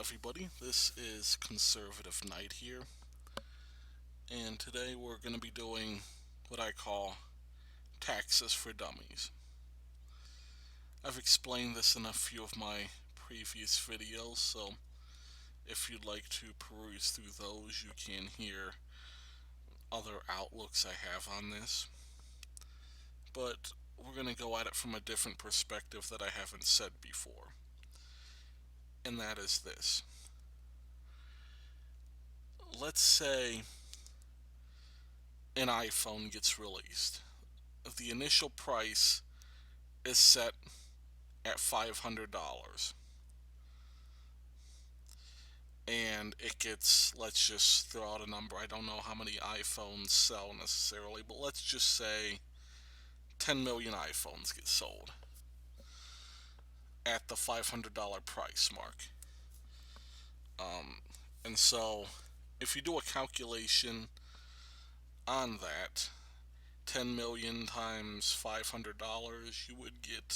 everybody. This is Conservative Knight here, and today we're going to be doing what I call taxes for dummies. I've explained this in a few of my previous videos, so if you'd like to peruse through those, you can hear other outlooks I have on this. But we're going to go at it from a different perspective that I haven't said before, and that is this. Let's say an iPhone gets released. The initial price is set at $500. And it gets, let's just throw out a number. I don't know how many iPhones sell necessarily, but let's just say 10 million iPhones get sold at the $500 price mark. And so, if you do a calculation on that, 10 million times $500, you would get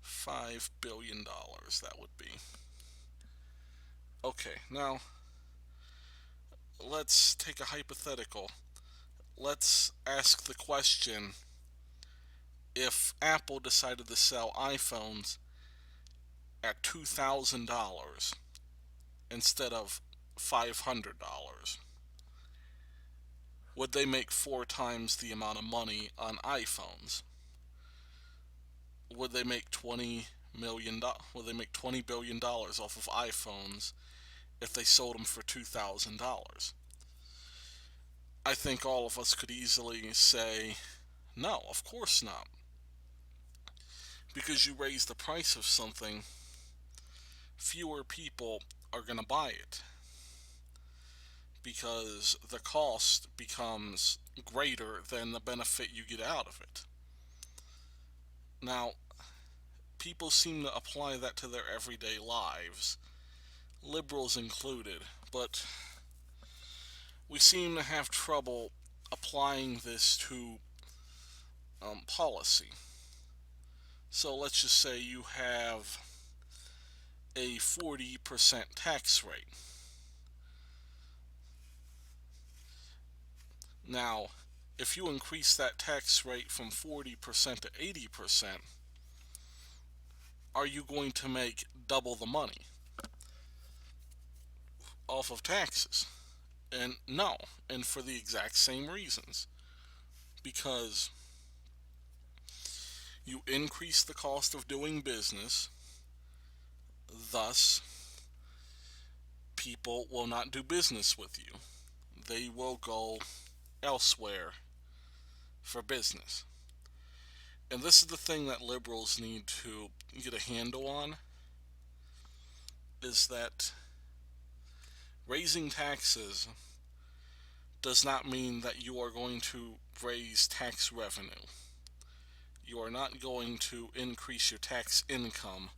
$5 billion. That would be. Okay, now let's take a hypothetical. Let's ask the question, if Apple decided to sell iPhones at $2,000 instead of $500, would they make 4 times the amount of money on iPhones? Would they make Would they make $20 billion off of iPhones if they sold them for $2,000? I think all of us could easily say, no, of course not. Because you raise the price of something, fewer people are going to buy it. Because the cost becomes greater than the benefit you get out of it. Now, people seem to apply that to their everyday lives, liberals included, but we seem to have trouble applying this to policy. So let's just say you have a 40% tax rate. Now, if you increase that tax rate from 40% to 80%, are you going to make double the money off of taxes? And no, and for the exact same reasons. Because you increase the cost of doing business, thus, people will not do business with you. They will go elsewhere for business. And this is the thing that liberals need to get a handle on, is that raising taxes does not mean that you are going to raise tax revenue. You are not going to increase your tax income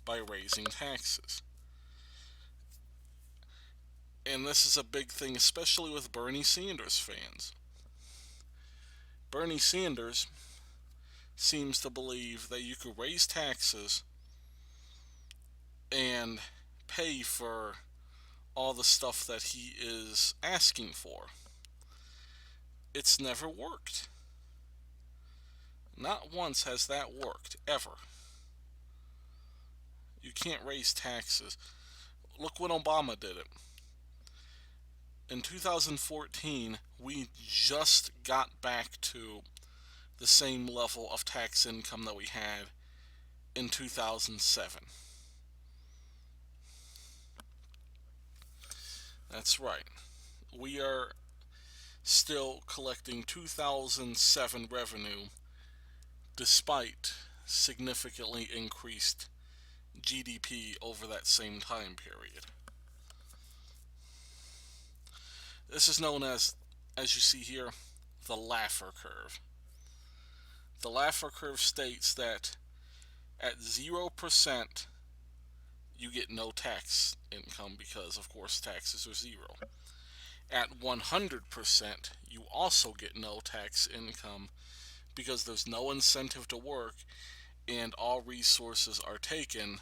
by raising taxes. And this is a big thing, especially with Bernie Sanders fans. Bernie Sanders seems to believe that you could raise taxes and pay for all the stuff that he is asking for. It's never worked. Not once has that worked, ever. You can't raise taxes. Look when Obama did it. In 2014, we just got back to the same level of tax income that we had in 2007. That's right. We are still collecting 2007 revenue despite significantly increased GDP over that same time period. This is known as you see here, the Laffer Curve. The Laffer Curve states that at 0%, you get no tax income because, of course, taxes are zero. At 100%, you also get no tax income because there's no incentive to work and all resources are taken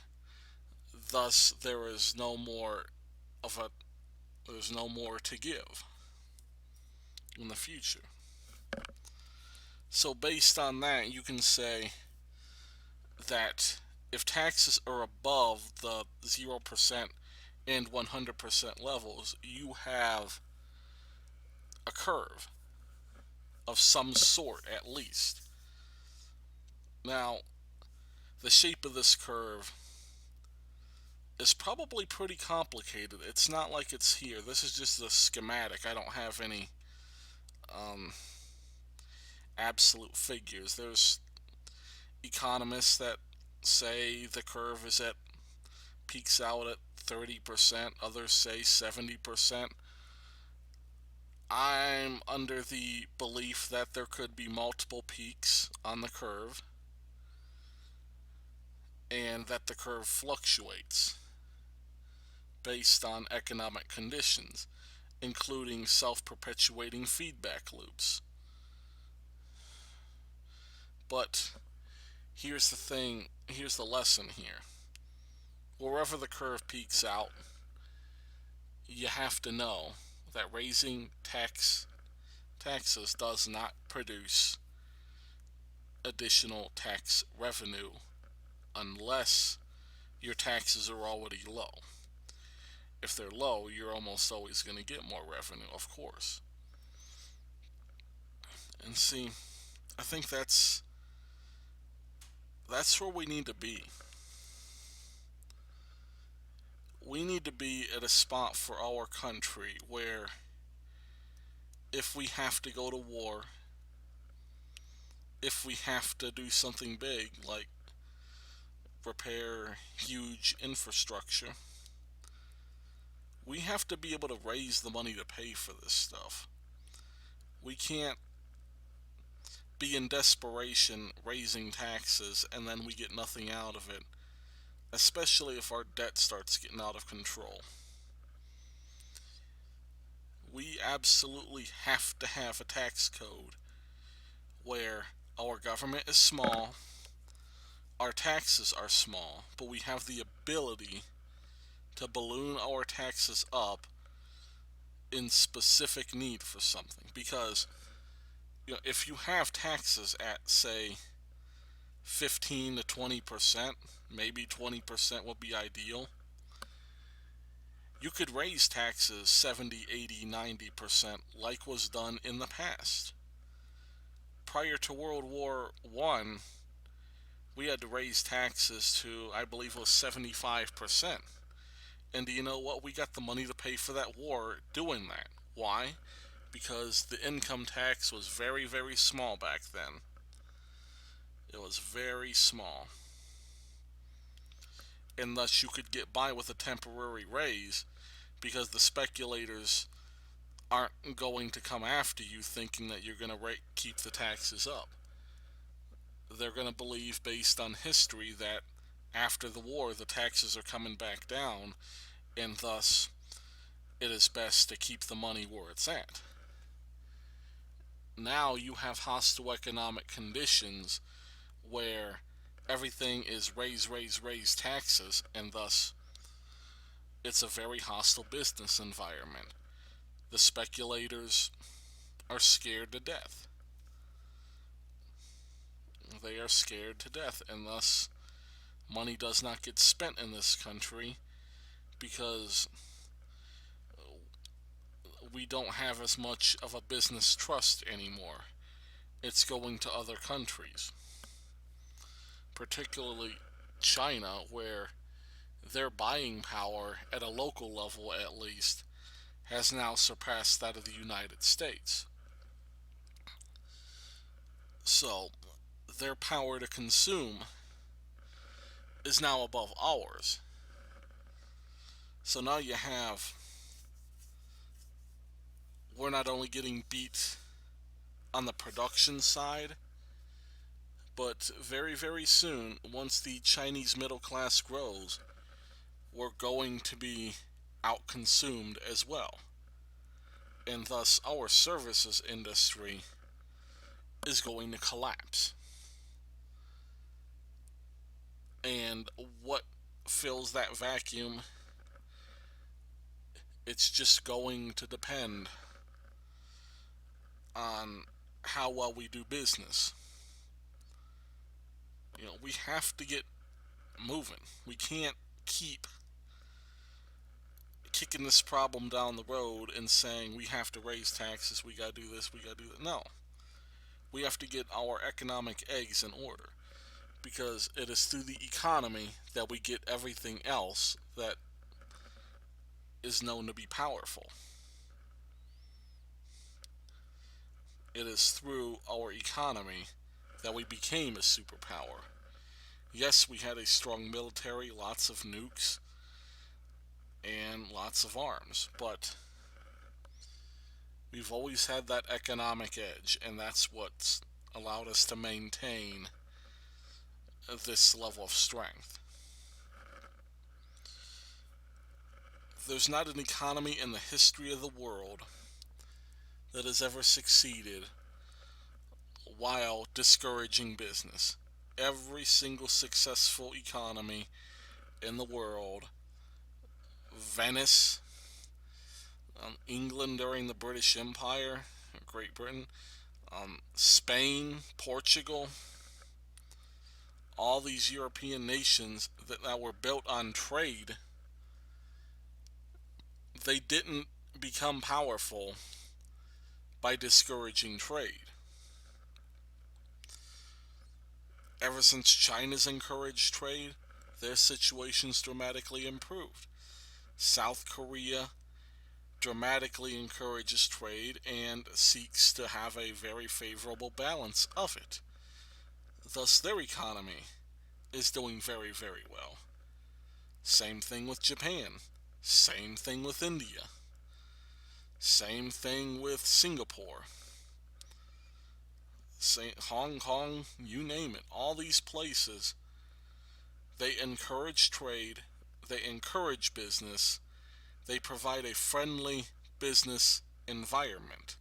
Thus, there is no more of a there's no more to give in the future. So, based on that, you can say that if taxes are above the 0% and 100% levels, you have a curve of some sort at least. Now, the shape of this curve is probably pretty complicated. It's not like it's here. This is just a schematic. I don't have any um, absolute figures. There's economists that say the curve is at peaks out at 30%, others say 70%. I'm under the belief that there could be multiple peaks on the curve and that the curve fluctuates based on economic conditions, including self perpetuating feedback loops. But here's the thing, here's the lesson here. Wherever the curve peaks out, you have to know that raising taxes does not produce additional tax revenue unless your taxes are already low. If they're low, you're almost always going to get more revenue, of course. And see, I think that's where we need to be. We need to be at a spot for our country where if we have to go to war, if we have to do something big like repair huge infrastructure, we have to be able to raise the money to pay for this stuff. We can't be in desperation raising taxes and then we get nothing out of it, especially if our debt starts getting out of control. We absolutely have to have a tax code where our government is small, our taxes are small, but we have the ability to balloon our taxes up in specific need for something. Because if you have taxes at, say, 15 to 20%, maybe 20% would be ideal, you could raise taxes 70, 80, 90% like was done in the past. Prior to World War I, we had to raise taxes to, I believe it was 75%. And do you know what? We got the money to pay for that war doing that. Why? Because the income tax was very, very small back then. It was very small. And thus you could get by with a temporary raise because the speculators aren't going to come after you thinking that you're going to keep the taxes up. They're going to believe, based on history, that after the war the taxes are coming back down, and thus it is best to keep the money where it's at. Now you have hostile economic conditions where everything is raise taxes, and thus it's a very hostile business environment. The speculators are scared to death. They are scared to death, and thus money does not get spent in this country because we don't have as much of a business trust anymore. It's going to other countries, particularly China, where their buying power, at a local level at least, has now surpassed that of the United States. So, their power to consume is now above ours. So now you have, we're not only getting beat on the production side, but very, very soon, once the Chinese middle class grows, we're going to be outconsumed as well. And thus, our services industry is going to collapse. And what fills that vacuum, it's just going to depend on how well we do business. We have to get moving. We can't keep kicking this problem down the road and saying we have to raise taxes, we gotta do this, we gotta do that. No. We have to get our economic eggs in order because it is through the economy that we get everything else that is known to be powerful. It is through our economy that we became a superpower. Yes, we had a strong military, lots of nukes, and lots of arms, but we've always had that economic edge, and that's what's allowed us to maintain this level of strength. There's not an economy in the history of the world that has ever succeeded while discouraging business. Every single successful economy in the world, Venice, England during the British Empire, Great Britain, Spain, Portugal, all these European nations that were built on trade, they didn't become powerful by discouraging trade. Ever since China's encouraged trade, their situation's dramatically improved. South Korea dramatically encourages trade and seeks to have a very favorable balance of it. Thus, their economy is doing very, very well. Same thing with Japan. Same thing with India. Same thing with Singapore. Hong Kong, you name it. All these places, they encourage trade, they encourage business, they provide a friendly business environment.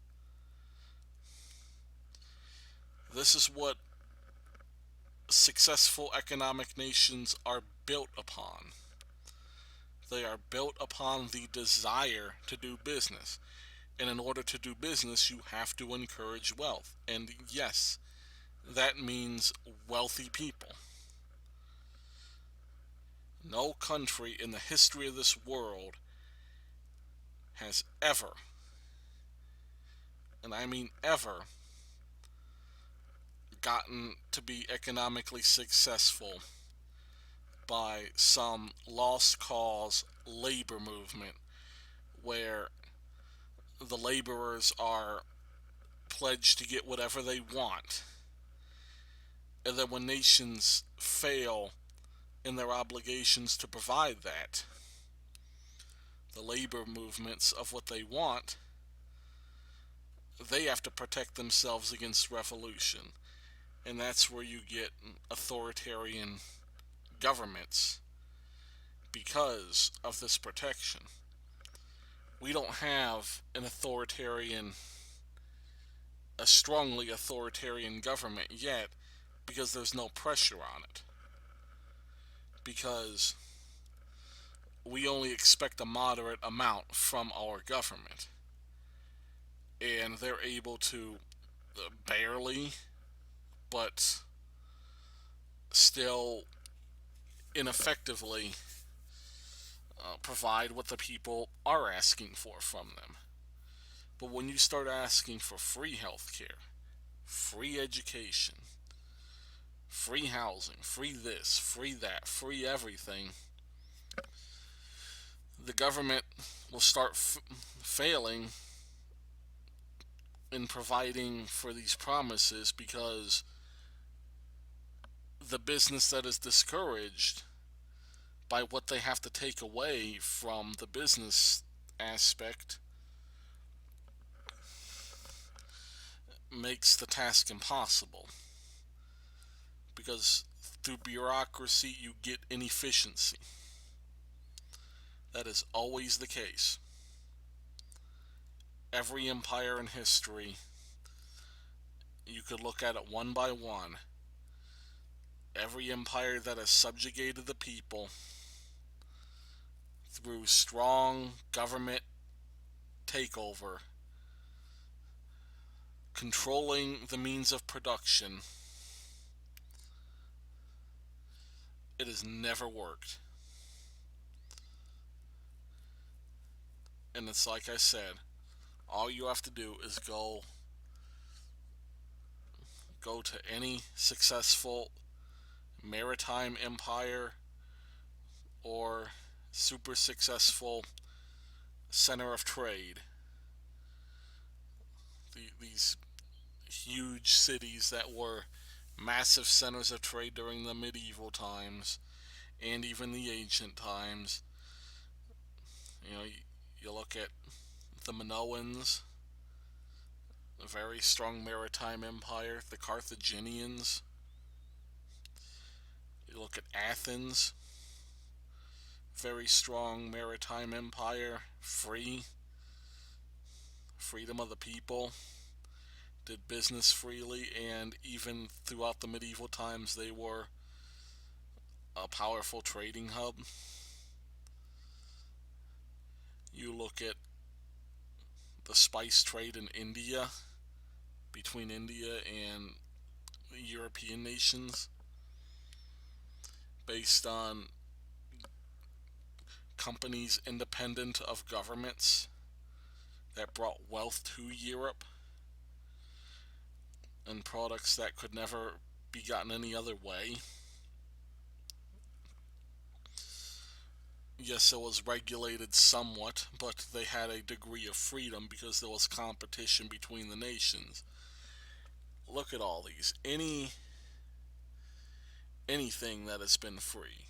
This is what successful economic nations are built upon. They are built upon the desire to do business. And in order to do business, you have to encourage wealth. And yes, that means wealthy people. No country in the history of this world has ever, and I mean ever, gotten to be economically successful by some lost cause labor movement where the laborers are pledged to get whatever they want. And then when nations fail in their obligations to provide that, the labor movements of what they want, they have to protect themselves against revolution. And that's where you get authoritarian governments because of this protection. We don't have a strongly authoritarian government yet because there's no pressure on it. Because we only expect a moderate amount from our government. And they're able to barely, but still ineffectively provide what the people are asking for from them. But when you start asking for free healthcare, free education, free housing, free this, free that, free everything, the government will start failing in providing for these promises because the business that is discouraged by what they have to take away from the business aspect makes the task impossible. Because through bureaucracy, you get inefficiency. That is always the case. Every empire in history, you could look at it one by one. Every empire that has subjugated the people through strong government takeover, controlling the means of production, it has never worked. And it's like I said, all you have to do is go to any successful maritime empire or super successful center of trade. These huge cities that were massive centers of trade during the medieval times and even the ancient times. You look at the Minoans, a very strong maritime empire, the Carthaginians. You look at Athens, very strong maritime empire, freedom of the people, did business freely, and even throughout the medieval times, they were a powerful trading hub. You look at the spice trade in India, between India and the European nations, based on companies independent of governments that brought wealth to Europe and products that could never be gotten any other way. Yes, it was regulated somewhat, but they had a degree of freedom because there was competition between the nations. Look at all these. Anything that has been free.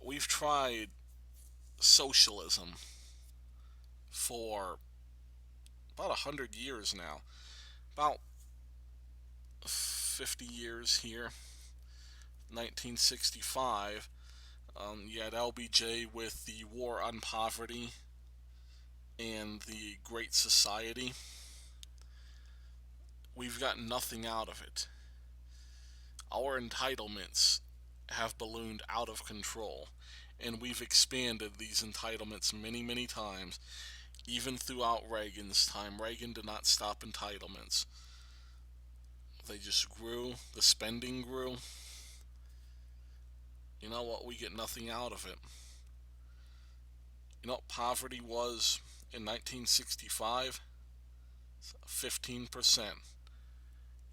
We've tried socialism for about 100 years now. About 50 years here. 1965, you had LBJ with the War on Poverty and the Great Society. We've got nothing out of it. Our entitlements have ballooned out of control, and we've expanded these entitlements many, many times, even throughout Reagan's time. Reagan did not stop entitlements. They just grew, the spending grew. You know what? We get nothing out of it. You know what poverty was in 1965? 15%.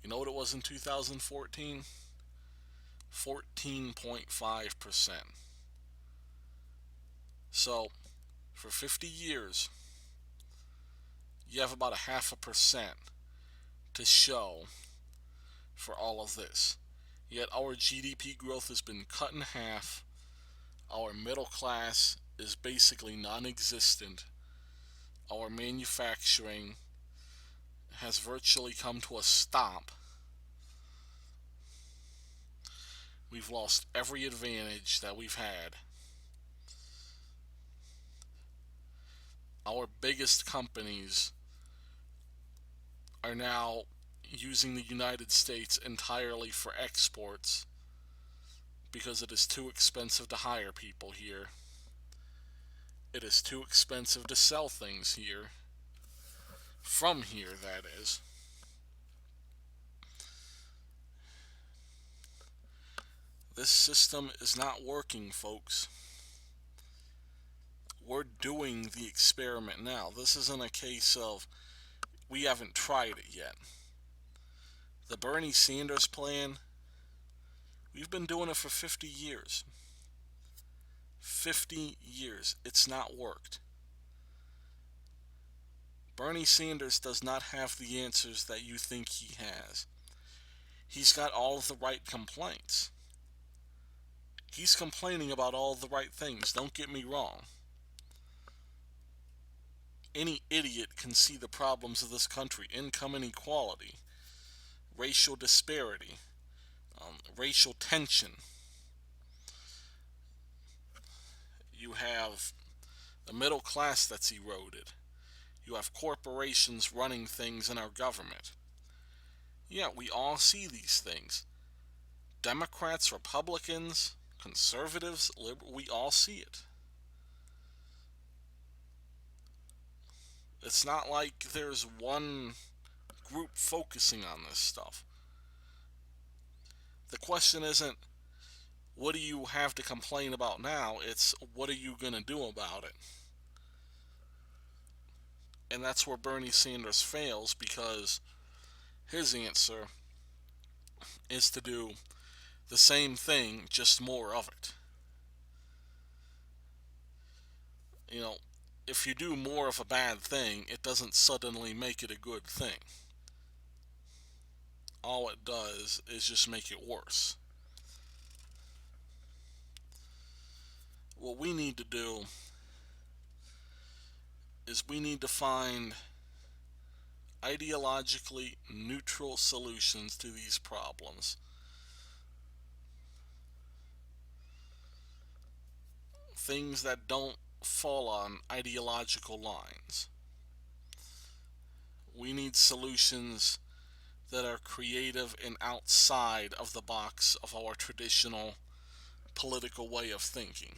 You know what it was in 2014? 14.5%. So, for 50 years, you have about a half a percent to show for all of this. Yet our GDP growth has been cut in half. Our middle class is basically non existent. Our manufacturing has virtually come to a stop. We've lost every advantage that we've had. Our biggest companies are now using the United States entirely for exports because it is too expensive to hire people here. It is too expensive to sell things here. From here, that is. This system is not working, folks. We're doing the experiment now. This isn't a case of we haven't tried it yet. The Bernie Sanders plan, we've been doing it for 50 years. 50 years. It's not worked. Bernie Sanders does not have the answers that you think he has. He's got all of the right complaints. He's complaining about all of the right things, don't get me wrong. Any idiot can see the problems of this country: income inequality, racial disparity, racial tension. You have the middle class that's eroded. You have corporations running things in our government. Yeah, we all see these things. Democrats, Republicans, Conservatives, liberal, we all see it. It's not like there's one group focusing on this stuff. The question isn't what do you have to complain about now, it's what are you going to do about it? And that's where Bernie Sanders fails because his answer is to do the same thing, just more of it. You know, if you do more of a bad thing, it doesn't suddenly make it a good thing. All it does is just make it worse. What we need to do is we need to find ideologically neutral solutions to these problems. Things that don't fall on ideological lines. We need solutions that are creative and outside of the box of our traditional political way of thinking.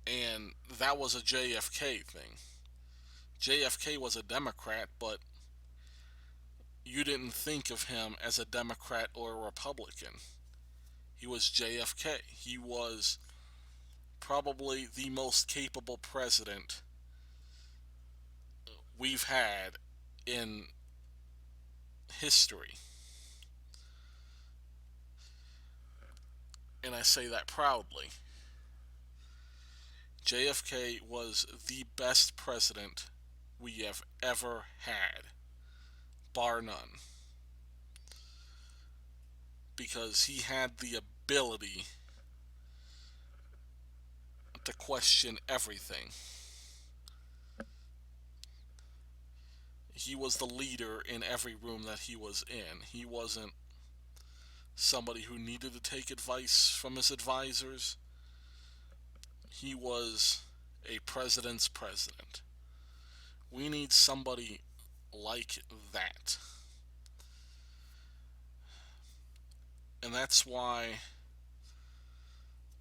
And that was a JFK thing. JFK was a Democrat, but you didn't think of him as a Democrat or a Republican. He was JFK. He was probably the most capable president we've had in history. And I say that proudly. JFK was the best president we have ever had, bar none, because he had the ability to question everything. He was the leader in every room that he was in. He wasn't somebody who needed to take advice from his advisors. He was a president's president. We need somebody like that. And that's why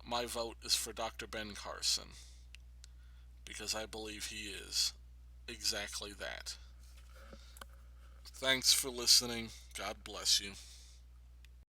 my vote is for Dr. Ben Carson, because I believe he is exactly that. Thanks for listening. God bless you.